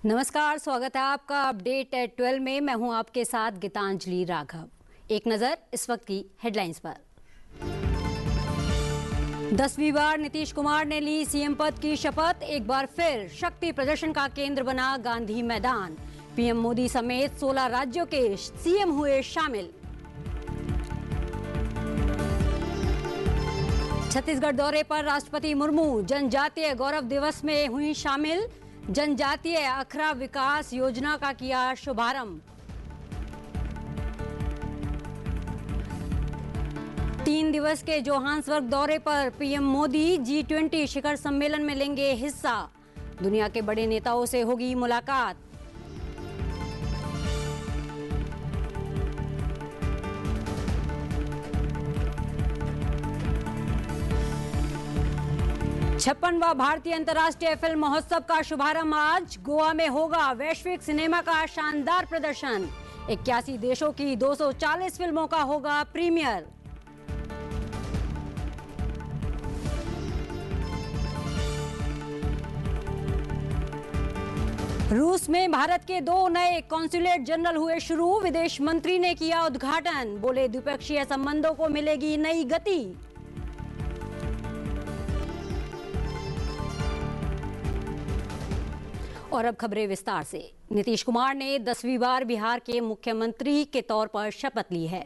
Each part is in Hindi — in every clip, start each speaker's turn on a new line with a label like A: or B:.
A: नमस्कार, स्वागत है आपका अपडेट एट 12 में। मैं हूं आपके साथ गीतांजलि राघव। एक नजर इस वक्त की हेडलाइंस पर। 10वीं बार नीतीश कुमार ने ली सीएम पद की शपथ। एक बार फिर शक्ति प्रदर्शन का केंद्र बना गांधी मैदान। पीएम मोदी समेत 16 राज्यों के सीएम हुए शामिल। छत्तीसगढ़ दौरे पर राष्ट्रपति मुर्मू जनजातीय गौरव दिवस में हुई शामिल। जनजातीय अखरा विकास योजना का किया शुभारंभ। 3 दिवस के जोहान्सबर्ग दौरे पर पीएम मोदी G20 शिखर सम्मेलन में लेंगे हिस्सा। दुनिया के बड़े नेताओं से होगी मुलाकात। छप्पनवां भारतीय अंतर्राष्ट्रीय फिल्म महोत्सव का शुभारंभ आज। गोवा में होगा वैश्विक सिनेमा का शानदार प्रदर्शन। 81 देशों की 240 फिल्मों का होगा प्रीमियर। रूस में भारत के 2 नए कॉन्सुलेट जनरल हुए शुरू। विदेश मंत्री ने किया उद्घाटन। बोले द्विपक्षीय संबंधों को मिलेगी नई गति। और अब खबरें विस्तार से। नीतीश कुमार ने 10वीं बार बिहार के मुख्यमंत्री के तौर पर शपथ ली है।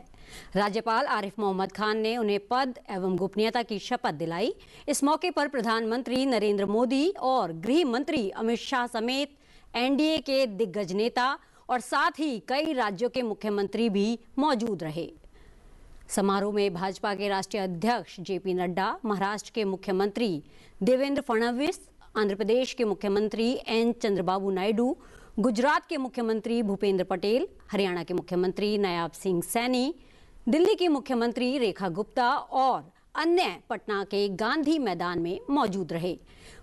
A: राज्यपाल आरिफ मोहम्मद खान ने उन्हें पद एवं गोपनीयता की शपथ दिलाई। इस मौके पर प्रधानमंत्री नरेंद्र मोदी और गृह मंत्री अमित शाह समेत एनडीए के दिग्गज नेता और साथ ही कई राज्यों के मुख्यमंत्री भी मौजूद रहे। समारोह में भाजपा के राष्ट्रीय अध्यक्ष जेपी नड्डा, महाराष्ट्र के मुख्यमंत्री देवेंद्र फडणवीस, आंध्र प्रदेश के मुख्यमंत्री एन चंद्रबाबू नायडू, गुजरात के मुख्यमंत्री भूपेंद्र पटेल, हरियाणा के मुख्यमंत्री नायाब सिंह सैनी, दिल्ली की मुख्यमंत्री रेखा गुप्ता और अन्य पटना के गांधी मैदान में मौजूद रहे।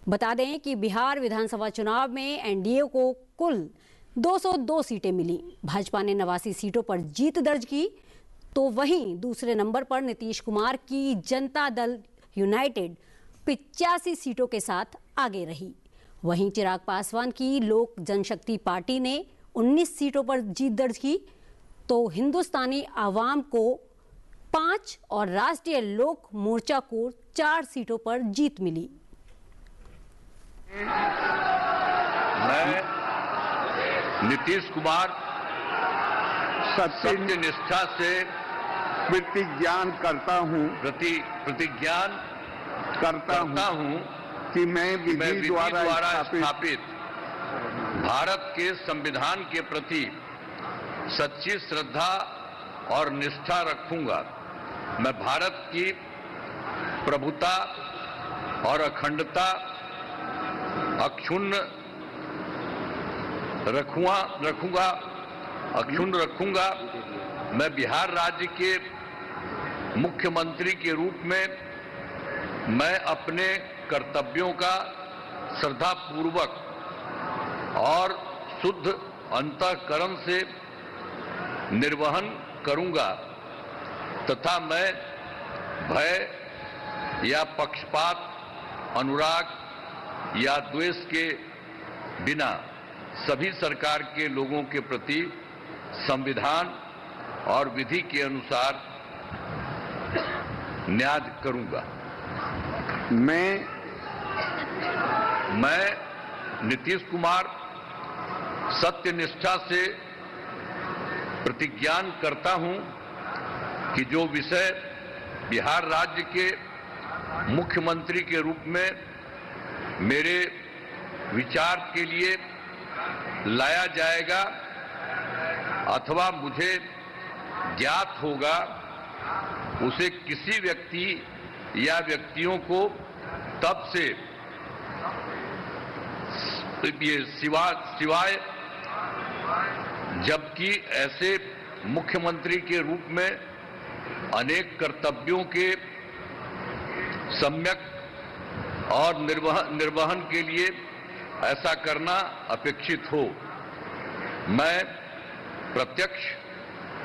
A: बता दें कि बिहार विधानसभा चुनाव में एनडीए को कुल 202 सीटें मिली। भाजपा ने 89 सीटों पर जीत दर्ज की, तो वहीं दूसरे नंबर पर नीतीश कुमार की जनता दल यूनाइटेड 85 सीटों के साथ आगे रही। वहीं चिराग पासवान की लोक जनशक्ति पार्टी ने 19 सीटों पर जीत दर्ज की, तो हिंदुस्तानी आवाम को 5 और राष्ट्रीय लोक मोर्चा को 4 सीटों पर जीत मिली।
B: मैं नीतीश कुमार सत्य निष्ठा से प्रतिज्ञान करता हूं कि मैं विधि द्वारा स्थापित भारत के संविधान के प्रति सच्ची श्रद्धा और निष्ठा रखूंगा। मैं भारत की प्रभुता और अखंडता अक्षुण्ण रखूंगा। मैं बिहार राज्य के मुख्यमंत्री के रूप में मैं अपने कर्तव्यों का श्रद्धापूर्वक और शुद्ध अंतःकरण से निर्वहन करूंगा तथा मैं भय या पक्षपात, अनुराग या द्वेष के बिना सभी सरकार के लोगों के प्रति संविधान और विधि के अनुसार न्याय करूंगा। मैं नीतीश कुमार सत्य निष्ठा से प्रतिज्ञान करता हूं कि जो विषय बिहार राज्य के मुख्यमंत्री के रूप में मेरे विचार के लिए लाया जाएगा अथवा मुझे ज्ञात होगा, उसे किसी व्यक्ति या व्यक्तियों को तब से सिवाय जबकि ऐसे मुख्यमंत्री के रूप में अनेक कर्तव्यों के सम्यक और निर्वहन के लिए ऐसा करना अपेक्षित हो, मैं प्रत्यक्ष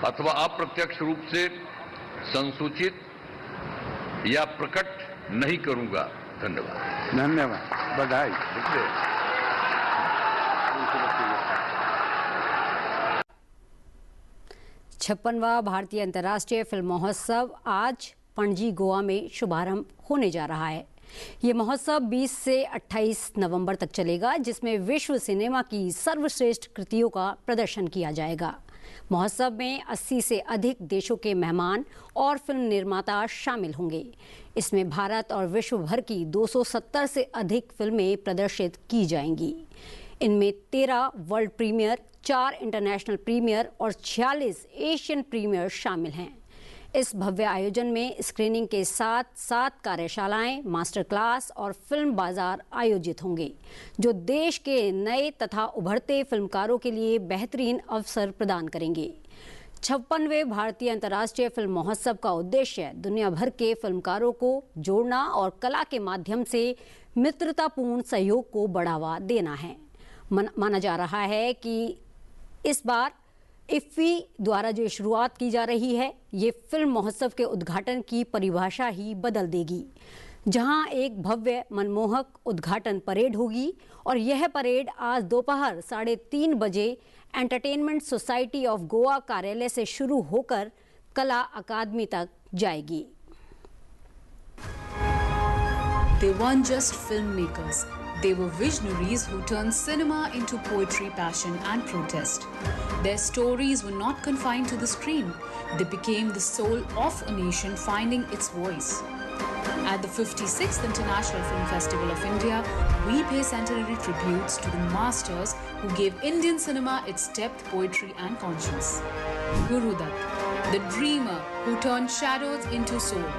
B: अथवा अप्रत्यक्ष रूप से संसूचित या प्रकट नहीं करूंगा। धन्यवाद।
C: बधाई।
A: 56वां भारतीय अंतर्राष्ट्रीय फिल्म महोत्सव आज पणजी, गोवा में शुभारंभ होने जा रहा है। ये महोत्सव 20 से 28 नवंबर तक चलेगा, जिसमें विश्व सिनेमा की सर्वश्रेष्ठ कृतियों का प्रदर्शन किया जाएगा। महोत्सव में 80 से अधिक देशों के मेहमान और फिल्म निर्माता शामिल होंगे। इसमें भारत और विश्व भर की 270 से अधिक फिल्में प्रदर्शित की जाएंगी। इनमें 13 वर्ल्ड प्रीमियर, 4 इंटरनेशनल प्रीमियर और 46 एशियन प्रीमियर शामिल हैं। इस भव्य आयोजन में स्क्रीनिंग के साथ 7 कार्यशालाएं, मास्टर क्लास और फिल्म बाजार आयोजित होंगे, जो देश के नए तथा उभरते फिल्मकारों के लिए बेहतरीन अवसर प्रदान करेंगे। 56वें भारतीय अंतर्राष्ट्रीय फिल्म महोत्सव का उद्देश्य दुनिया भर के फिल्मकारों को जोड़ना और कला के माध्यम से मित्रतापूर्ण सहयोग को बढ़ावा देना है। माना जा रहा है कि इस बार इफ्फी द्वारा जो शुरुआत की जा रही है, ये फिल्म महोत्सव के उद्घाटन की परिभाषा ही बदल देगी, जहां एक भव्य मनमोहक उद्घाटन परेड होगी और यह परेड आज दोपहर 3:30 बजे एंटरटेनमेंट सोसाइटी ऑफ गोवा कार्यालय से शुरू होकर कला अकादमी तक जाएगी।
C: They weren't just filmmakers. They were visionaries who turned cinema into poetry, passion, and protest. Their stories were not confined to the screen. They became the soul of a nation finding its voice. At the 56th International Film Festival of India, we pay centenary tributes to the masters who gave Indian cinema its depth, poetry, and conscience. Guru Dutt, the dreamer who turned shadows into soul.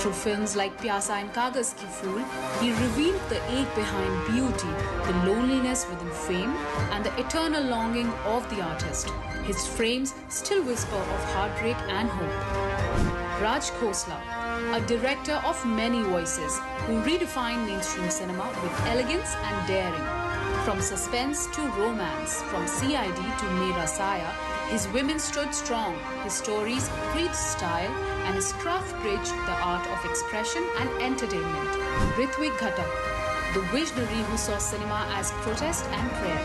C: Through films like Pyasa and Kagaz Ki Phool, he revealed the ache behind beauty, the loneliness within fame, and the eternal longing of the artist. His frames still whisper of heartbreak and hope. Raj Khosla, a director of many voices, who redefined mainstream cinema with elegance and daring. From suspense to romance, from CID to Mera Saya, his women stood strong, his stories breathed style, and his craft bridged the art of expression and entertainment. Ritwik Ghatak, the visionary who saw cinema as protest and prayer.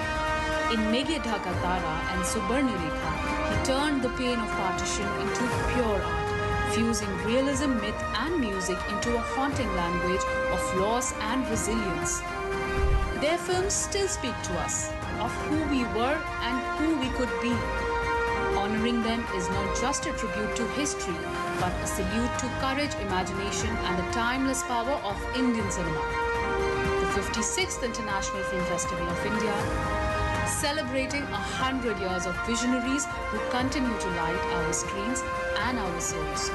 C: In Meghe Dhaka Tara and Subarni Rekha, he turned the pain of partition into pure art, fusing realism, myth, and music into a haunting language of loss and resilience. Their films still speak to us of who we were and who we could be. Honoring them is not just a tribute to history, but a salute to courage, imagination, and the timeless power of Indian cinema. The 56th International Film Festival of India, celebrating 100 years of visionaries who continue to light our screens and our souls.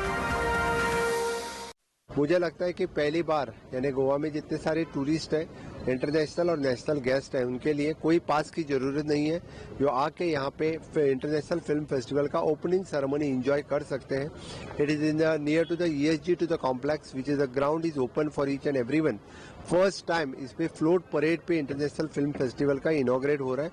D: मुझे लगता है कि पहली बार यानी गोवा में जितने सारे टूरिस्ट हैं, इंटरनेशनल और नेशनल गेस्ट हैं, उनके लिए कोई पास की जरूरत नहीं है। जो आके यहाँ पे इंटरनेशनल फिल्म फेस्टिवल का ओपनिंग सेरेमनी एंजॉय कर सकते हैं। It is in near to the ESG to the complex which is the ground is open for each and everyone. First time इस पे फ्लोट परेड पे इंटरनेशनल फिल्म फेस्टिवल का इनॉग्रेट हो रहा है।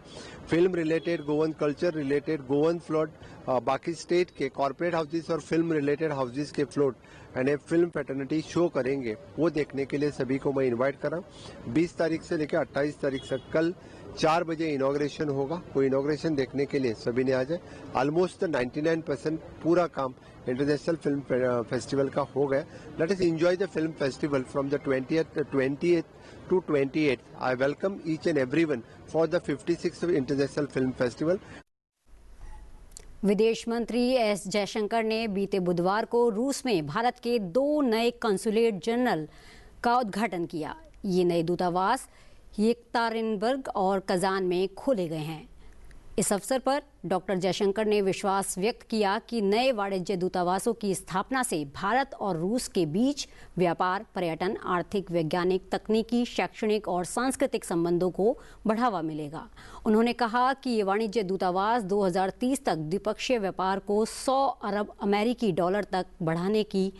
D: Film related, Goan culture related, Goan float, बाकी स्टेट के कॉर्पोरेट हाउसेस और फिल्म रिलेटेड हाउसेस के फ्लोट यानी फिल्म फैटर्निटी शो करेंगे। वो देखने के लिए सभी को मैं इनवाइट कर रहा हूँ। 20 तारीख से लेकर 28 तारीख तक कल 4 बजे इनॉग्रेशन होगा। वो इनॉग्रेशन देखने के लिए सभी ने आ जाए। ऑलमोस्ट 99% पूरा काम इंटरनेशनल फिल्म फेस्टिवल का हो गया। Let us enjoy the film festival from the 20th to 28th. I welcome each and everyone for the 56th international film festival.
A: विदेश मंत्री एस जयशंकर ने बीते बुधवार को रूस में भारत के 2 नए कंसुलेट जनरल का उद्घाटन किया। ये नए दूतावास येकतारिनबर्ग और कजान में खोले गए हैं। इस अवसर पर डॉक्टर जयशंकर ने विश्वास व्यक्त किया कि नए वाणिज्य दूतावासों की स्थापना से भारत और रूस के बीच व्यापार, पर्यटन, आर्थिक, वैज्ञानिक, तकनीकी, शैक्षणिक और सांस्कृतिक संबंधों को बढ़ावा मिलेगा। उन्होंने कहा कि ये वाणिज्य दूतावास 2030 तक द्विपक्षीय व्यापार को 100 अरब अमेरिकी डॉलर तक बढ़ाने की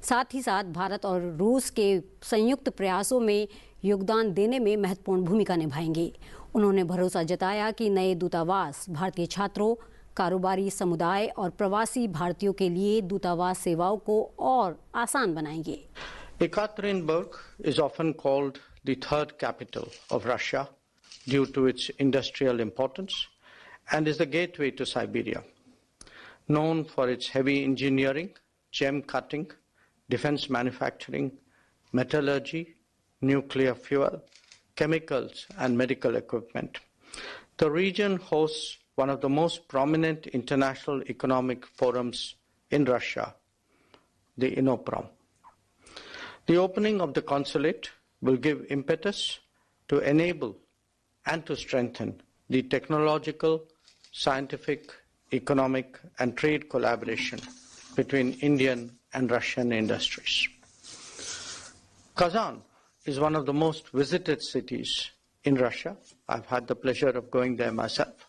A: साथ ही साथ भारत और रूस के संयुक्त प्रयासों में योगदान देने में महत्वपूर्ण भूमिका निभाएंगे। उन्होंने भरोसा जताया कि नए दूतावास भारतीय छात्रों, कारोबारी समुदाय और प्रवासी भारतीयों के लिए दूतावास सेवाओं को और आसान बनाएंगे।
E: Ekaterinburg is often called the third capital of Russia due to its industrial importance and is the gateway to Siberia. known for its heavy engineering, gem cutting, defense manufacturing, metallurgy, nuclear fuel, chemicals, and medical equipment. The region hosts one of the most prominent international economic forums in Russia, the INNOPROM. The opening of the consulate will give impetus to enable and to strengthen the technological, scientific, economic, and trade collaboration between Indian and Russian industries. Kazan is one of the most visited cities in Russia. I've had the pleasure of going there myself,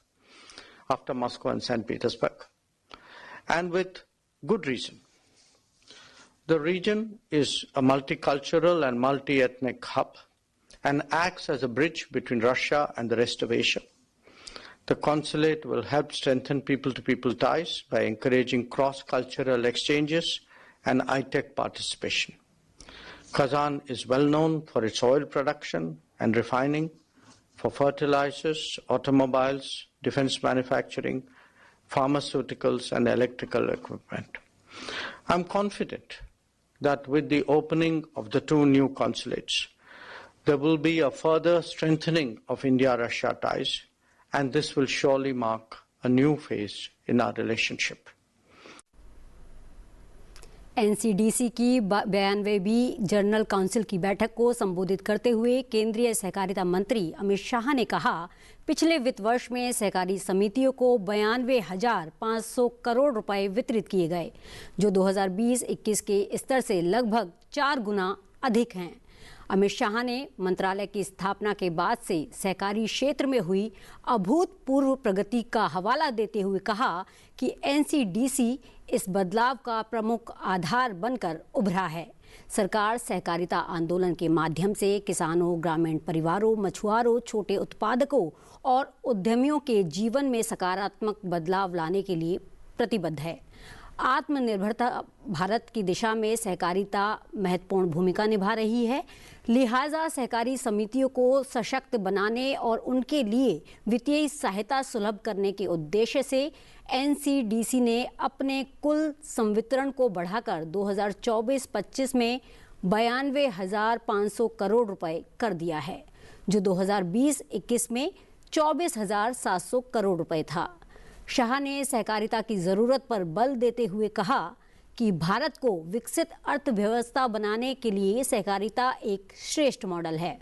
E: after Moscow and St. Petersburg, and with good reason. The region is a multicultural and multi-ethnic hub and acts as a bridge between Russia and the rest of Asia. The consulate will help strengthen people-to-people ties by encouraging cross-cultural exchanges and high-tech participation. Kazan is well known for its oil production and refining, for fertilizers, automobiles, defense manufacturing, pharmaceuticals, and electrical equipment. I'm confident that with the opening of the two new consulates, there will be a further strengthening of India-Russia ties, and this will surely mark a new phase in our relationship.
A: NCDC की 92वीं जनरल काउंसिल की बैठक को संबोधित करते हुए केंद्रीय सहकारिता मंत्री अमित शाह ने कहा, पिछले वित्त वर्ष में सहकारी समितियों को 92,500 करोड़ रुपए वितरित किए गए, जो 2020-21 के स्तर से लगभग 4 गुना अधिक हैं। अमित शाह ने मंत्रालय की स्थापना के बाद से सहकारी क्षेत्र में हुई अभूतपूर्व प्रगति का हवाला देते हुए कहा कि एनसीडीसी इस बदलाव का प्रमुख आधार बनकर उभरा है। सरकार सहकारिता आंदोलन के माध्यम से किसानों, ग्रामीण परिवारों, मछुआरों, छोटे उत्पादकों और उद्यमियों के जीवन में सकारात्मक बदलाव लाने के लिए प्रतिबद्ध है। आत्मनिर्भरता भारत की दिशा में सहकारिता महत्वपूर्ण भूमिका निभा रही है, लिहाजा सहकारी समितियों को सशक्त बनाने और उनके लिए वित्तीय सहायता सुलभ करने के उद्देश्य से एनसीडीसी ने अपने कुल संवितरण को बढ़ाकर 2024-25 में 92,500 करोड़ रुपए कर दिया है, जो 2020-21 में 24,700 करोड़ रुपए था। शाह ने सहकारिता की जरूरत पर बल देते हुए कहा कि भारत को विकसित अर्थव्यवस्था बनाने के लिए सहकारिता एक श्रेष्ठ मॉडल है,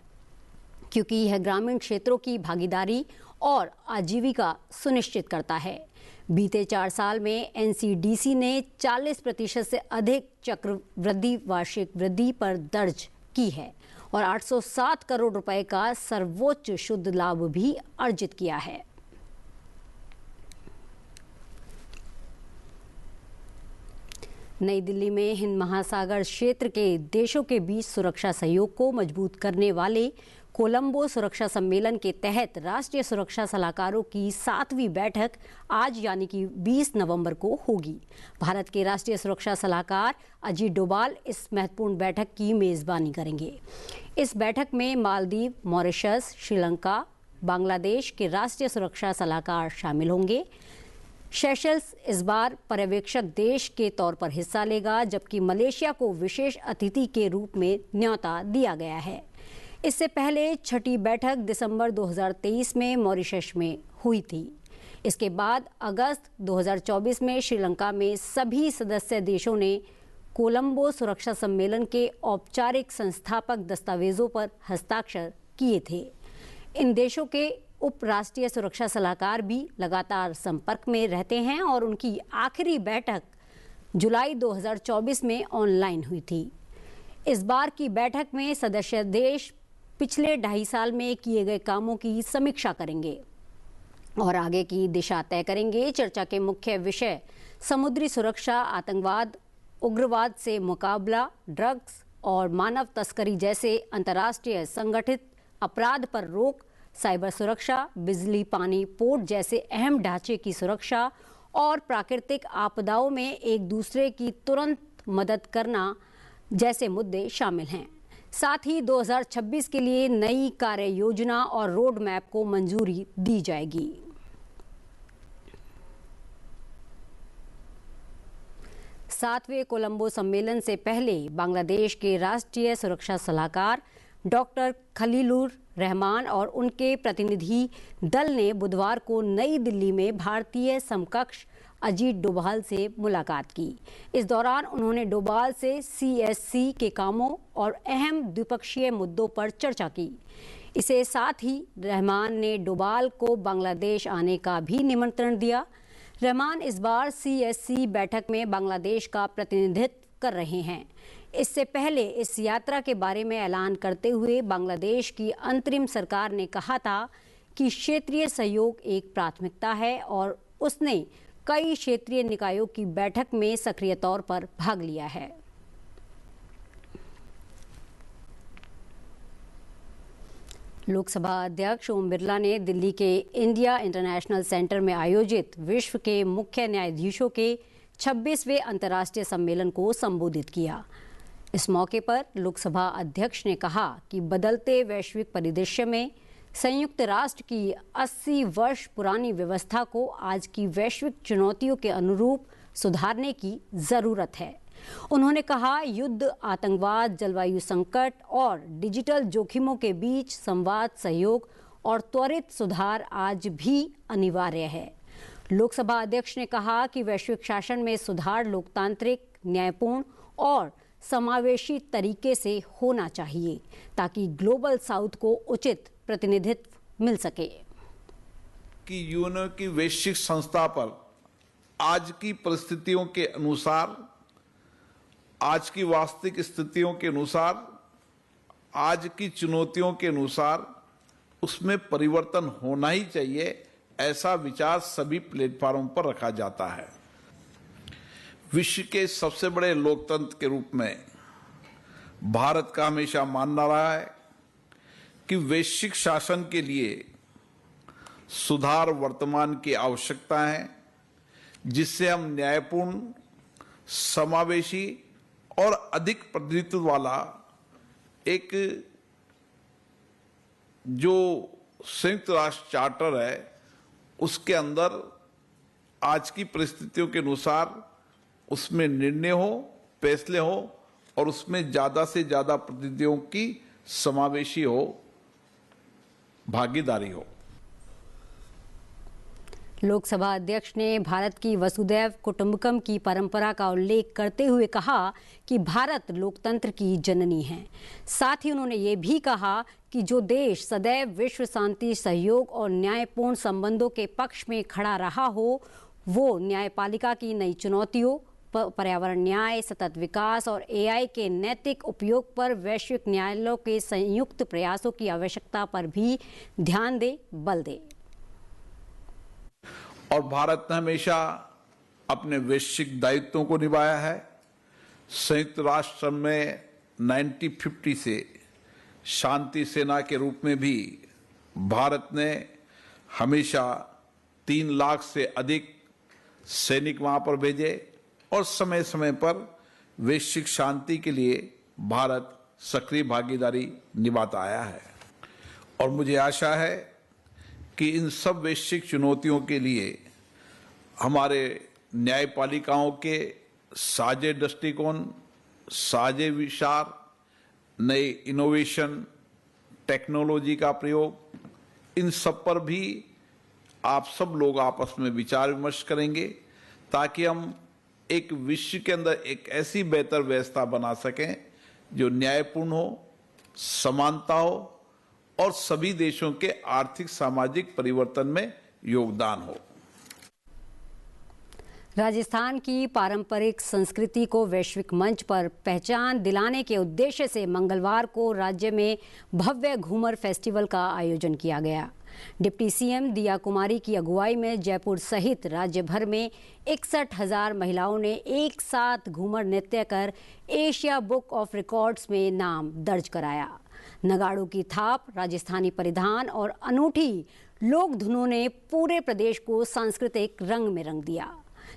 A: क्योंकि यह ग्रामीण क्षेत्रों की भागीदारी और आजीविका सुनिश्चित करता है। बीते 4 साल में एनसीडीसी ने 40% से अधिक चक्रवृद्धि वार्षिक वृद्धि पर दर्ज की है और 807 करोड़ रुपए का सर्वोच्च शुद्ध लाभ भी अर्जित किया है। नई दिल्ली में हिंद महासागर क्षेत्र के देशों के बीच सुरक्षा सहयोग को मजबूत करने वाले कोलंबो सुरक्षा सम्मेलन के तहत राष्ट्रीय सुरक्षा सलाहकारों की 7वीं बैठक आज यानी कि 20 नवंबर को होगी। भारत के राष्ट्रीय सुरक्षा सलाहकार अजीत डोभाल इस महत्वपूर्ण बैठक की मेजबानी करेंगे। इस बैठक में मालदीव, मॉरिशस, श्रीलंका, बांग्लादेश के राष्ट्रीय सुरक्षा सलाहकार शामिल होंगे। सेशल्स इस बार पर्यवेक्षक देश के तौर पर हिस्सा लेगा, जबकि मलेशिया को विशेष अतिथि के रूप में न्योता दिया गया है। इससे पहले 6ठी बैठक दिसंबर 2023 में मॉरिशस में हुई थी। इसके बाद अगस्त 2024 में श्रीलंका में सभी सदस्य देशों ने कोलंबो सुरक्षा सम्मेलन के औपचारिक संस्थापक दस्तावेजों पर हस्ताक्षर किए थे। इन देशों के उप राष्ट्रीय सुरक्षा सलाहकार भी लगातार संपर्क में रहते हैं और उनकी आखिरी बैठक जुलाई 2024 में ऑनलाइन हुई थी। इस बार की बैठक में सदस्य देश पिछले 2.5 साल में किए गए कामों की समीक्षा करेंगे और आगे की दिशा तय करेंगे। चर्चा के मुख्य विषय समुद्री सुरक्षा, आतंकवाद, उग्रवाद से मुकाबला, ड्रग्स और मानव तस्करी जैसे अंतर्राष्ट्रीय संगठित अपराध पर रोक, साइबर सुरक्षा, बिजली, पानी, पोर्ट जैसे अहम ढांचे की सुरक्षा और प्राकृतिक आपदाओं में एक दूसरे की तुरंत मदद करना जैसे मुद्दे शामिल हैं। साथ ही 2026 के लिए नई कार्य योजना और रोड मैप को मंजूरी दी जाएगी। 7वें कोलंबो सम्मेलन से पहले बांग्लादेश के राष्ट्रीय सुरक्षा सलाहकार डॉक्टर खलीलुर रहमान और उनके प्रतिनिधि दल ने बुधवार को नई दिल्ली में भारतीय समकक्ष अजीत डोभाल से मुलाकात की। इस दौरान उन्होंने डोभाल से CSC के कामों और अहम द्विपक्षीय मुद्दों पर चर्चा की। इसके साथ ही रहमान ने डोभाल को बांग्लादेश आने का भी निमंत्रण दिया। रहमान इस बार CSC बैठक में बांग्लादेश का प्रतिनिधित्व कर रहे हैं। इससे पहले इस यात्रा के बारे में ऐलान करते हुए बांग्लादेश की अंतरिम सरकार ने कहा था कि क्षेत्रीय सहयोग एक प्राथमिकता है और उसने कई क्षेत्रीय निकायों की बैठक में सक्रिय तौर पर भाग लिया है। लोकसभा अध्यक्ष ओम बिरला ने दिल्ली के इंडिया इंटरनेशनल सेंटर में आयोजित विश्व के मुख्य न्यायाधीशों के 26वें अंतर्राष्ट्रीय सम्मेलन को संबोधित किया। इस मौके पर लोकसभा अध्यक्ष ने कहा कि बदलते वैश्विक परिदृश्य में संयुक्त राष्ट्र की 80 वर्ष पुरानी व्यवस्था को आज की वैश्विक चुनौतियों के अनुरूप सुधारने की जरूरत है। उन्होंने कहा, युद्ध, आतंकवाद, जलवायु संकट और डिजिटल जोखिमों के बीच संवाद, सहयोग और त्वरित सुधार आज भी अनिवार्य है। लोकसभा अध्यक्ष ने कहा कि वैश्विक शासन में सुधार लोकतांत्रिक, न्यायपूर्ण और समावेशी तरीके से होना चाहिए ताकि ग्लोबल साउथ को उचित प्रतिनिधित्व मिल सके।
F: कि यूएनओ की वैश्विक संस्था पर आज की परिस्थितियों के अनुसार, आज की वास्तविक स्थितियों के अनुसार, आज की चुनौतियों के अनुसार उसमें परिवर्तन होना ही चाहिए, ऐसा विचार सभी प्लेटफॉर्म पर रखा जाता है। विश्व के सबसे बड़े लोकतंत्र के रूप में भारत का हमेशा मानना रहा है कि वैश्विक शासन के लिए सुधार वर्तमान की आवश्यकता है, जिससे हम न्यायपूर्ण, समावेशी और अधिक प्रतिनिधित्व वाला एक जो संयुक्त राष्ट्र चार्टर है उसके अंदर आज की परिस्थितियों के अनुसार उसमें निर्णय हो, फैसले हो और उसमें ज्यादा से ज्यादा प्रतिनिधियों की समावेशी हो, भागीदारी हो।
A: लोकसभा अध्यक्ष ने भारत की वसुधैव कुटुंबकम की परंपरा का उल्लेख करते हुए कहा कि भारत लोकतंत्र की जननी है। साथ ही उन्होंने ये भी कहा कि जो देश सदैव विश्व शांति, सहयोग और न्यायपूर्ण संबंधों के पक्ष में खड़ा रहा हो, वो न्यायपालिका की नई चुनौतियों, पर्यावरण न्याय, सतत विकास और AI के नैतिक उपयोग पर वैश्विक न्यायालयों के संयुक्त प्रयासों की आवश्यकता पर भी ध्यान दे, बल दे।
F: और भारत ने हमेशा अपने वैश्विक दायित्वों को निभाया है। संयुक्त राष्ट्र में 1950 से शांति सेना के रूप में भी भारत ने हमेशा 3 लाख से अधिक सैनिक वहां पर भेजे और समय समय पर वैश्विक शांति के लिए भारत सक्रिय भागीदारी निभाता आया है। और मुझे आशा है कि इन सब वैश्विक चुनौतियों के लिए हमारे न्यायपालिकाओं के साझे दृष्टिकोण, साझे विचार, नए इनोवेशन, टेक्नोलॉजी का प्रयोग, इन सब पर भी आप सब लोग आपस में विचार विमर्श करेंगे ताकि हम एक विश्व के अंदर एक ऐसी बेहतर व्यवस्था बना सकें जो न्यायपूर्ण हो, समानता हो और सभी देशों के आर्थिक सामाजिक परिवर्तन में योगदान हो।
A: राजस्थान की पारंपरिक संस्कृति को वैश्विक मंच पर पहचान दिलाने के उद्देश्य से मंगलवार को राज्य में भव्य घूमर फेस्टिवल का आयोजन किया गया। डिप्टी CM दिया कुमारी की अगुवाई में जयपुर सहित राज्य भर में 61,000 महिलाओं ने एक साथ घूमर नृत्य कर एशिया बुक ऑफ रिकॉर्ड्स में नाम दर्ज कराया। नगाड़ों की थाप, राजस्थानी परिधान और अनूठी लोक धुनों ने पूरे प्रदेश को सांस्कृतिक रंग में रंग दिया।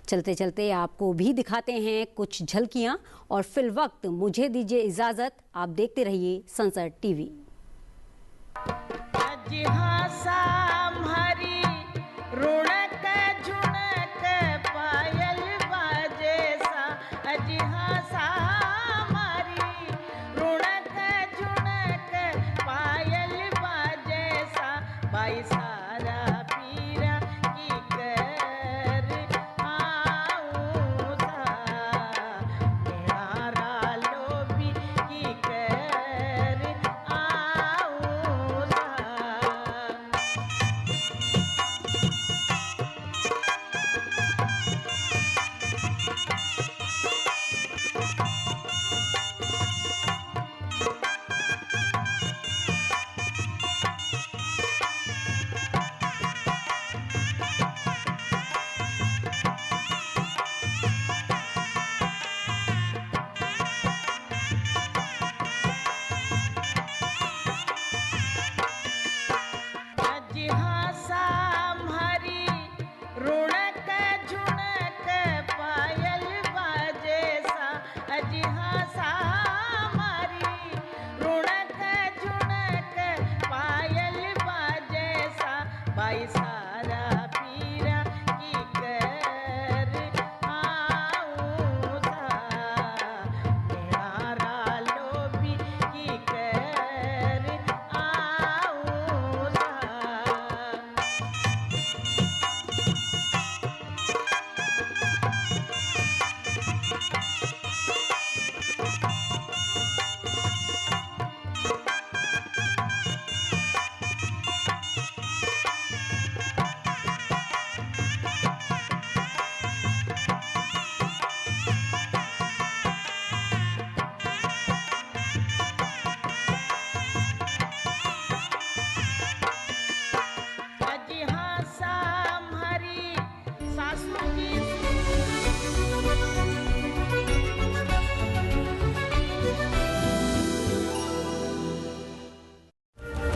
A: चलते चलते आपको भी दिखाते हैं कुछ झलकियां और फिल वक्त मुझे दीजिए इजाजत। आप देखते रहिए संसद टीवी।
G: हंसा